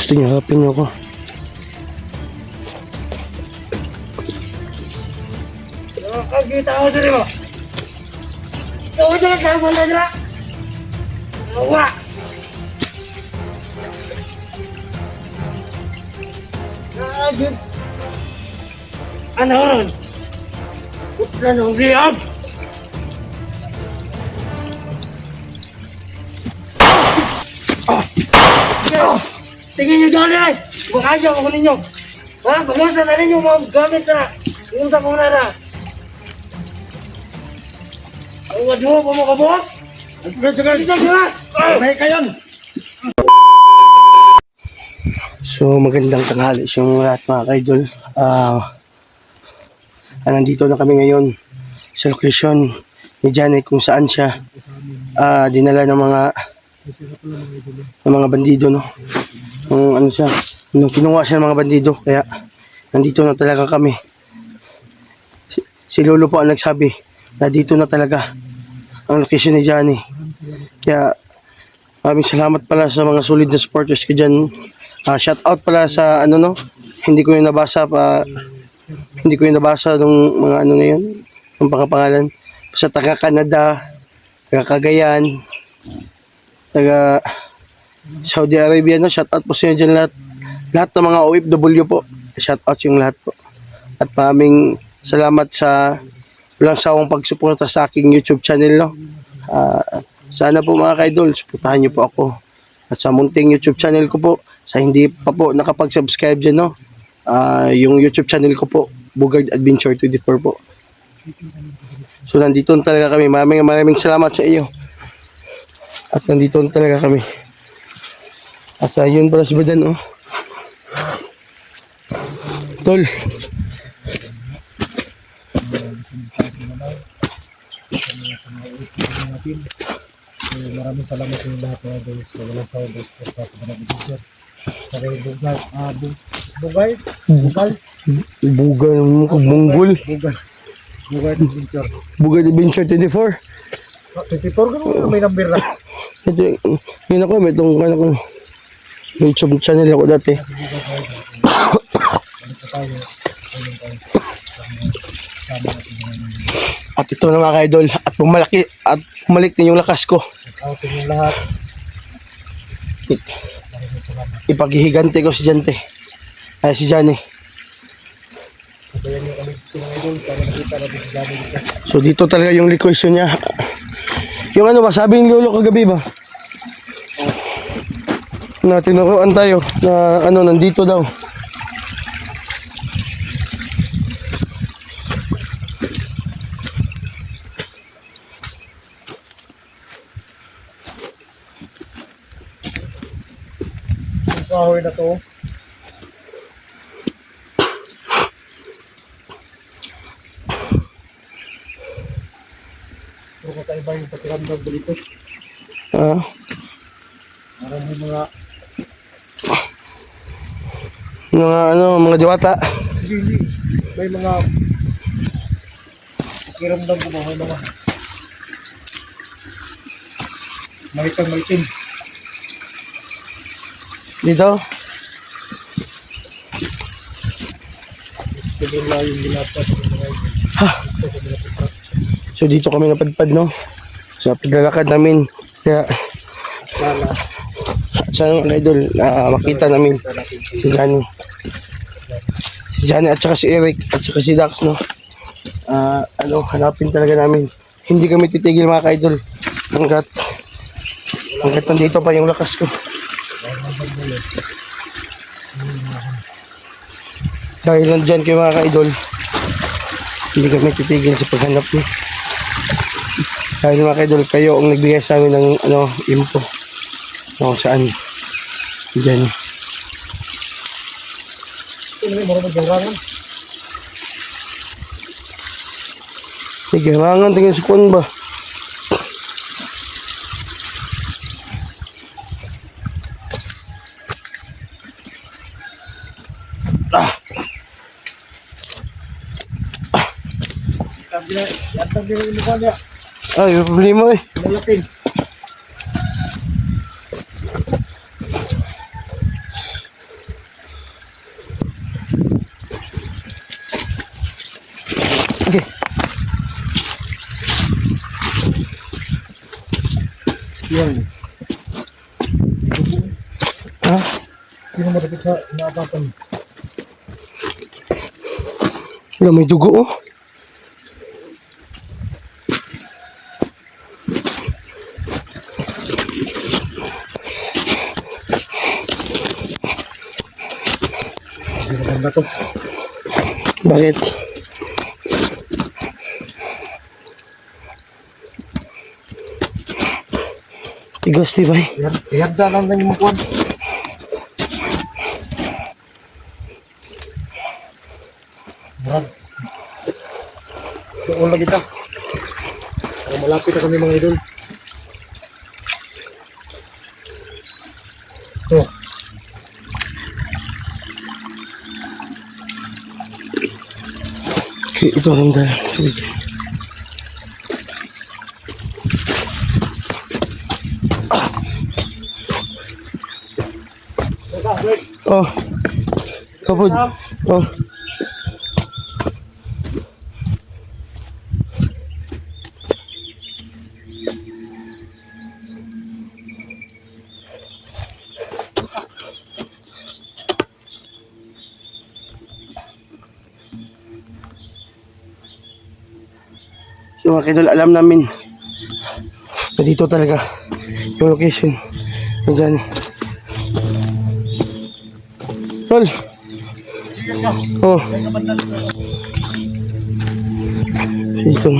gusto niyo, harapin niyo ako. Kita ako dito mo. Ito dito lang mo na dito. Awa. Agad. Ano ron? Utla nung diyan. Tingin niyo doon eh. Huwag ayaw ako ninyo. Ha? Bamusta na ninyo mga gamit na. Punta ko na na. Ang wadyo po mo kabot? May kayon! So magandang tanghali sa lahat mga kaidol. Nandito na kami ngayon sa location ni Janet kung saan siya dinala ng mga bandido, no? Kinuha siya ng mga bandido, kaya nandito na talaga kami. Si Lolo po ang nagsabi na dito na talaga ang location ni Johnny. Kaya maraming salamat pala sa mga solid na supporters ko dyan. Shout out pala sa hindi ko yung nabasa ng mga na yun, ang pangalan. Sa taga Canada, taga Cagayan, taga Saudi Arabia, no? Shout out po sa inyo dyan lahat. Lahat ng mga OFW po, shout out yung lahat po. At maraming salamat sa walang sawang pagsuporta sa aking YouTube channel, no? Sana po mga kaidol, suportahan niyo po ako. At sa munting YouTube channel ko po, sa hindi pa po nakapag-subscribe dyan, no? Yung YouTube channel ko po, Bugard Adventure 24 po. So nandito na talaga kami. Maraming salamat sa iyo. At nandito na talaga kami. At yun pala si Badan, oh. Tol. Maraming salamat sa lahat na doon sa walang sawang suporta sa mga video. Sa Bugard Adventure 24. 24 ko may number na. Ito yun ako, may itong YouTube channel ako dati. At ito na mga ka-idol, at bumalik din yung lakas ko. Out yung lahat. Ipaghihigante ko si Jante. Ay, si Johnny. Sabayan niyo kami pinangidol para nakita natin si Johnny dito. So dito talaga yung request niya. Yung ba, sabi ng Lolo kagabi ba? Na tinuruan tayo na nandito daw. Kahoy na to. Pero kakaiba yung pakiramdam ko dito. Maraming mga diwata. Hindi. May mga pakiramdam ko may mga malitan. Dito. So dito kami napadpad, no? Sa paglalakad namin. Kaya sana mga idol makita namin si Johnny at saka si Eric at saka si Dax, no? Hanapin talaga namin. Hindi kami titigil mga ka-idol hanggat nandito pa yung lakas ko. Dahil nandyan kayo mga ka-idol, hindi kami titigil sa paghanap niyo. Dahil mga ka-idol, kayo ang nagbigay sa amin ng info kung saan dyan. Sige, harangan tingin sa kuwan ba? Ay, yung problema eh. Malaking. Yan. Ha? Hindi mo marapit sa naabatan. Wala, may dugo oh. Hindi maganda to. Bakit? Tigas di ba eh? Ihagda lang na yung makuhan. Marag. Doon lagi ta. Para malapit na kami mga idol. Oh. Okay, ito ang dahil. Oh. Kapod. Oh. So mga kidol, alam namin na dito talaga yung location. Nandiyan eh. Tol. Oh. Dito.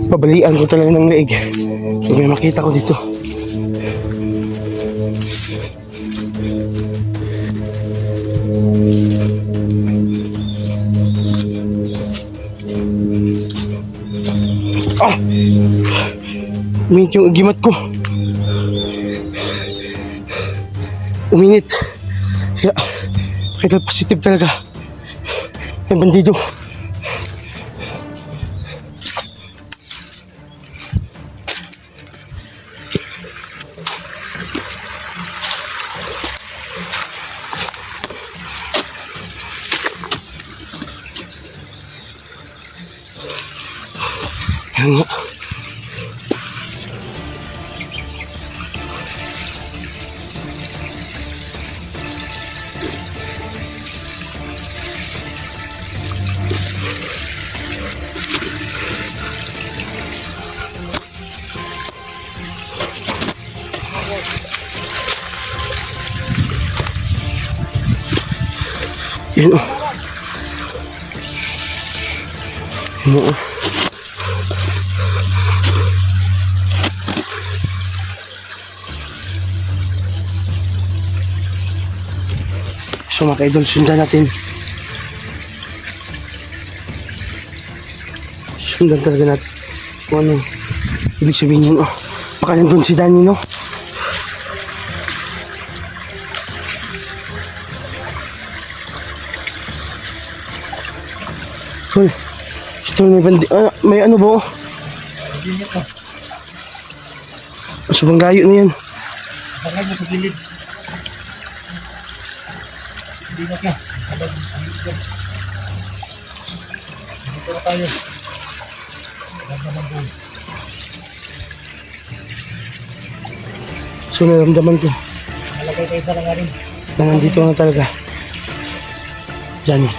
Pabalian ko talaga ng leeg. So may makita ko dito. Ah! Uminit yung agimat ko. Uminit. Kaya positive talaga. May bandido. Yan nga. Yan o. Yan o. So mga ka-idol, sundan natin. Sundan talaga natin kung ano ibig sabihin yun. Oh, baka nandun si Danny, no? Tol, tol, may bandi, may ano ba? Oh? Sobrang gayo na yan. Bangay mo sa gilid. Hindi na ka. Dito na tayo. So naramdaman ko Malagay kayo sa langarin. na nandito na talaga Johnny.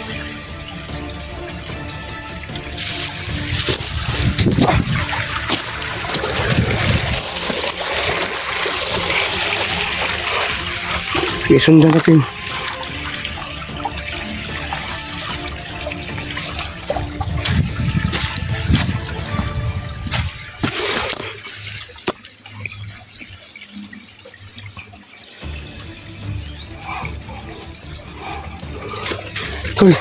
Sige, sundan natin. Tol.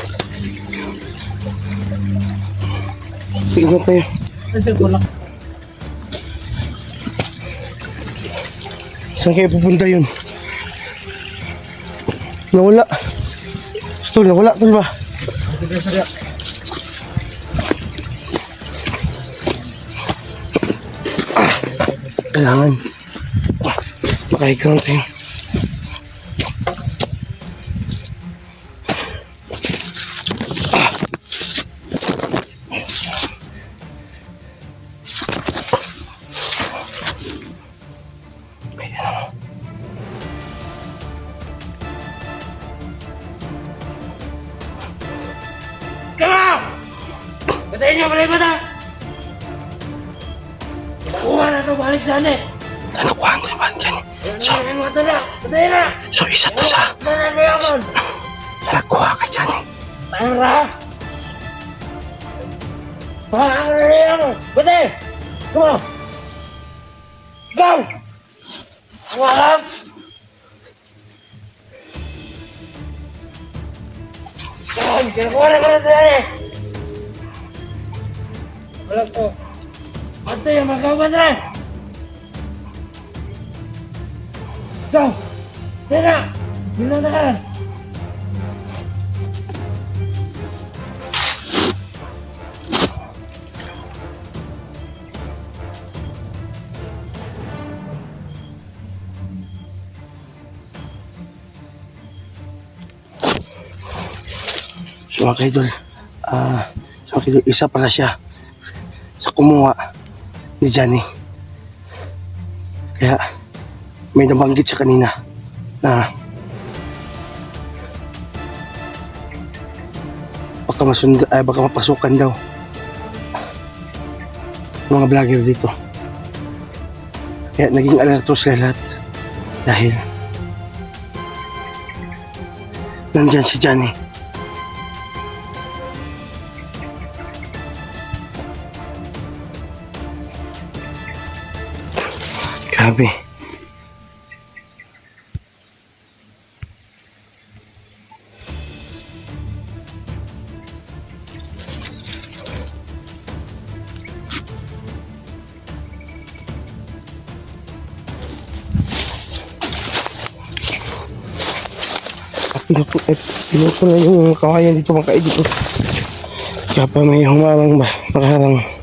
Sige na tayo. Kasi wala. Saan kayo pupunta yun? Nawala. Tol, nawala. Tol ba? Ito ba sa Kailangan. Makahiga lang tayo. Patayin niyo, patayin mo na! Nakuha na ito, balik sa anin! Nakuhaan ko yung balik dyan. So, Patayin mo ito na! Patayin na! so isa to sa Patayin na yaman! nakuha kay Johnny. Patayin na! Patayin na yaman! Patayin! Come on! Go! Wala! Come! Kinakuha na ka na sa anin! Wala ko. Ato yung magawa na! Go! Tira! Sino na ka? So mga kaidol, isa pala siya sa kumuha ni Johnny. Kaya may nabanggit siya kanina na baka mapasukan daw ng mga vlogger dito. Kaya naging alerto sila lahat dahil nandyan si Johnny. Grabe. Pinupo na yung kawayan dito mga kaidol. Kaya pa may humarang ba? Nakaharang.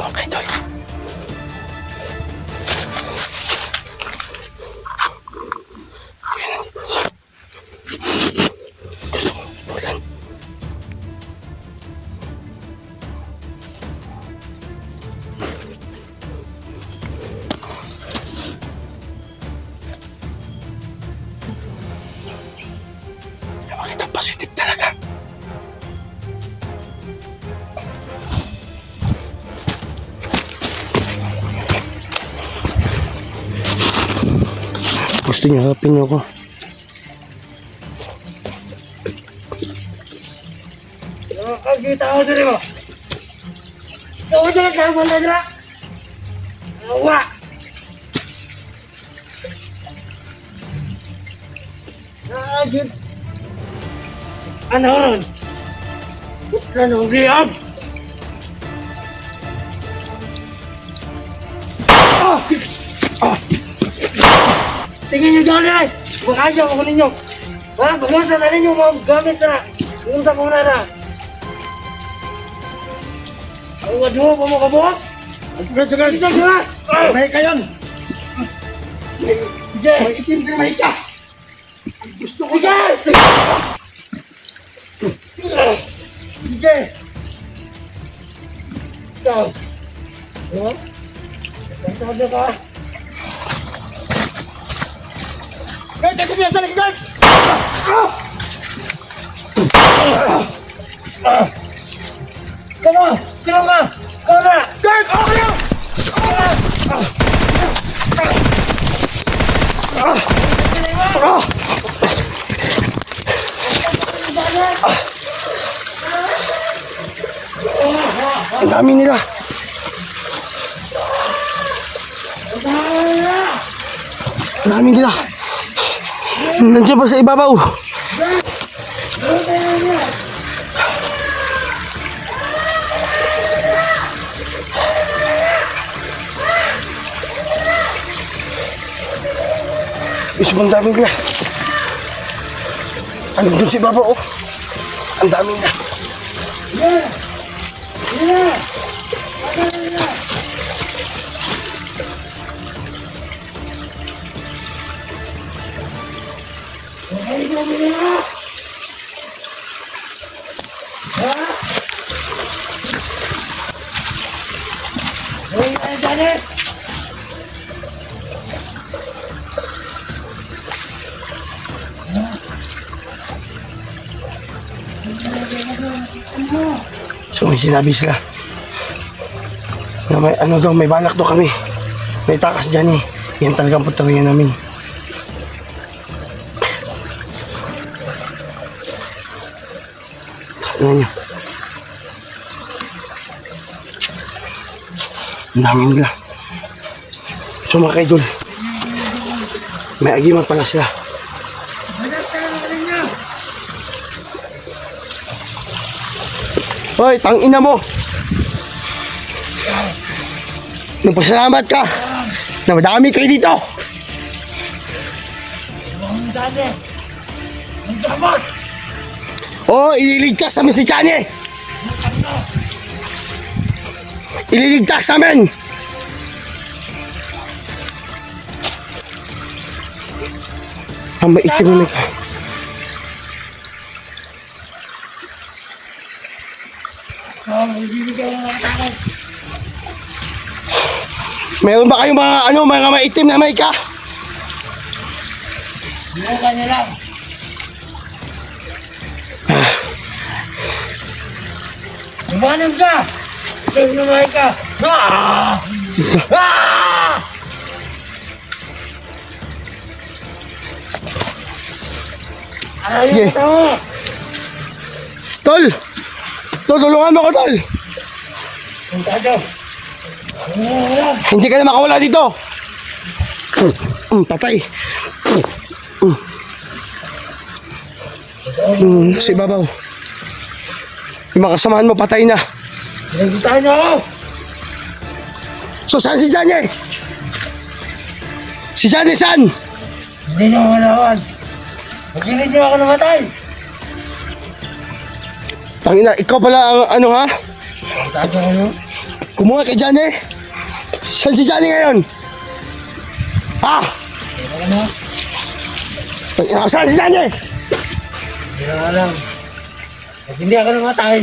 Okay, Toy. Ito positive talaga. Gusto niyo harapin niyo ako. Nakakita ako dito mo. Ikaw dyan, saan mo na dira? Awa! Nakakit. Ano ron? Anong giyag? Tingin niyo dyan nila! Baka dyan ako ninyo! Ha? Bumusta na ninyo mga gamit na! Bumusta ko na na! Ang wadyo pa mo kabuhat? Sige! Sige! May ka yan! Sige! May itim ka may ka! Gusto ko Sige! Sige! Ikaw! Ha? Sasada ka? Kahit ako niya sa likod! Kano? Sino ka? Kano? Kahit ako niya! Ang dami nila. Ang dami nila. Nandiyan pa sa ibabaw. Sobrang dami nila. Ano doon si Baba, oh. Ang dami nila. Yeah! Yeah! Ano nila? Ay, dami nila! Ha? Ay, dali! So may sinabi sila na may ano daw, may balak daw kami. May takas dyan eh. Yan talagang pagtawian namin. Ano nyo? Ang dami nila. So mga kaidol, may agimat pala sila. Hoy, tangina mo! Nagpasalamat ka na madami kayo dito! Ang dali! Ang dapat! Oo, ililigtas namin si Chani! Ililigtas namin! Ang maitim na Ibibigay ng mga takot. meron ba kayong mga ano, mga maitim na may ka? Buka niya lang. Umanan ka! Ikaw naman ka! Ah! Ah! Sige. Ayaw ito! Tol! Tol, tulungan mo ko, Tol! Punta daw! Hindi ka na makawala dito! Patay! Si Babaw. Yung mga kasamahan mo, patay na. Pinagitaan niyo ako! So, saan si Johnny? Si Johnny, saan? Hindi na malawan. Magilid niyo ako namatay! Tangina, ikaw pala ang ano ha? Punta daw! Kumuha kay Johnny. Saan si Johnny ngayon? Ha? Ano? Tangina, saan si Johnny? Hindi na alam. Pag hindi ako namatay.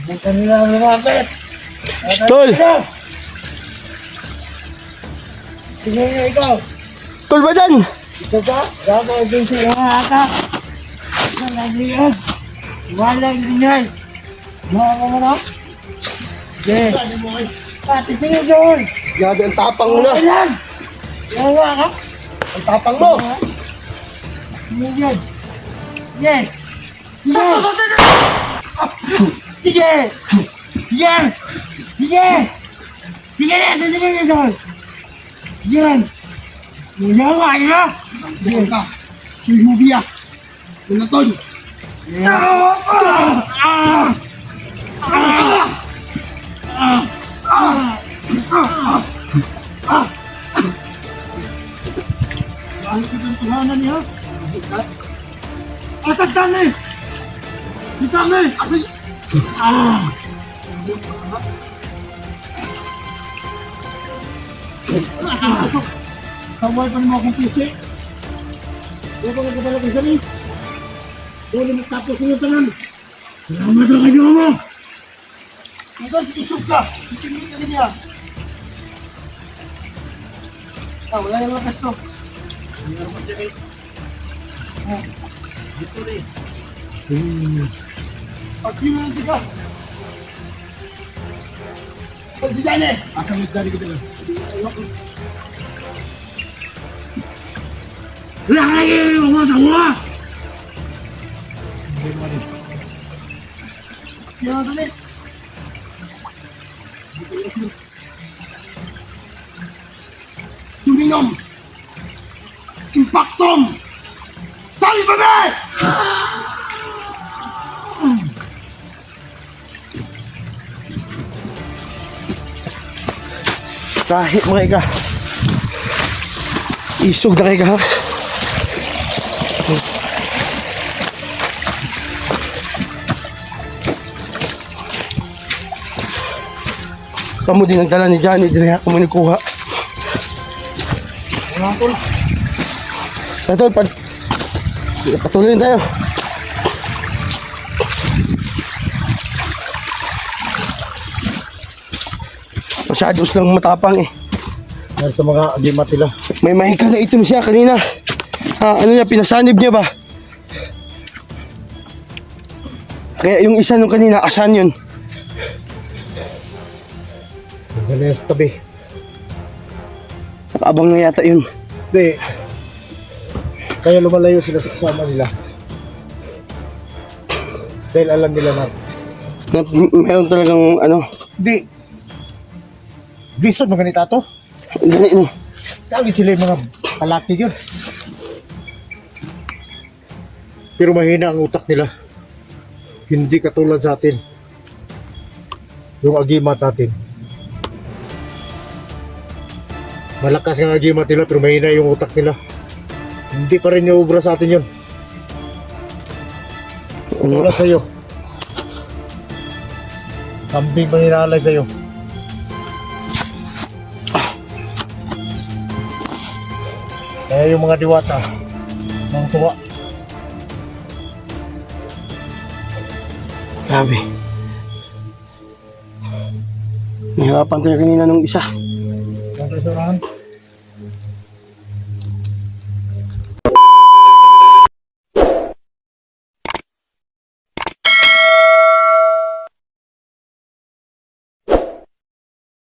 Punta nila ang lumapit. Tol! Tingnan niyo ikaw. Tol ba dyan? Ito ba? Dapat din sa iyo ata. Lagi yan. Walang ganyan. Mga ka mo na? Sige. Pati tingin doon. Grabe, ang tapang mo na. Ilan? Yawa ka? Ang tapang mo. Tingin yun. Sige. Sige. Sige. Sige. Sige. Sige na. Tingin niyo doon. Sige. Yawa ka na. Sige ka. Si Mubia. Tunaton. Ay, itong tuhanan niya. Asad kami! Di kami! Asad! Sawal pa naman akong pisi. Huwag ka magkabala kong sali. Huwag na magtapos ng tanan. Salamat ang kayo mo. Ito, isog ka. Isimit ka niya. Wala yung mga kasto. Hindi na naman dyan eh. Dito rin. Pag-iwan ka. Pag-iwan eh. Asang magdari ka dyan. Wala ka yung mga tawa! Yan dali. Tuminom! Impactom! Salvame! Kahit mga ika, Isog na kayo ha. Kamu din ang dala ni Johnny, dili ako mo nikuha. Mga tol. Tol, patuloy tayo. Masyadong lang matapang eh. Dahil sa mga agimat nila. May mahika na itim siya kanina. Ano niya, pinasanib niya ba? Kaya yung isa nung kanina, asan yun? Nandiyan na yan sa tabi. Nakaabang na yata yun. Hindi. Kaya lumalayo sila sa kasama nila. Dahil alam nila na. Meron talagang ano, Hindi. Bisod mga ganita to. dali no. Tawid sila yung mga palaki yun. Pero mahina ang utak nila. Hindi katulad sa atin. Yung agimat natin. Malakas ang agimat nila pero mahina yung utak nila. Hindi pa rin yung obra sa atin yun. Tulad sa'yo. Kambing maninalay sa'yo. Kaya yung mga diwata, mga tuwa. Grabe. Nahirapan tayo kanina nung isa. Yung restaurant.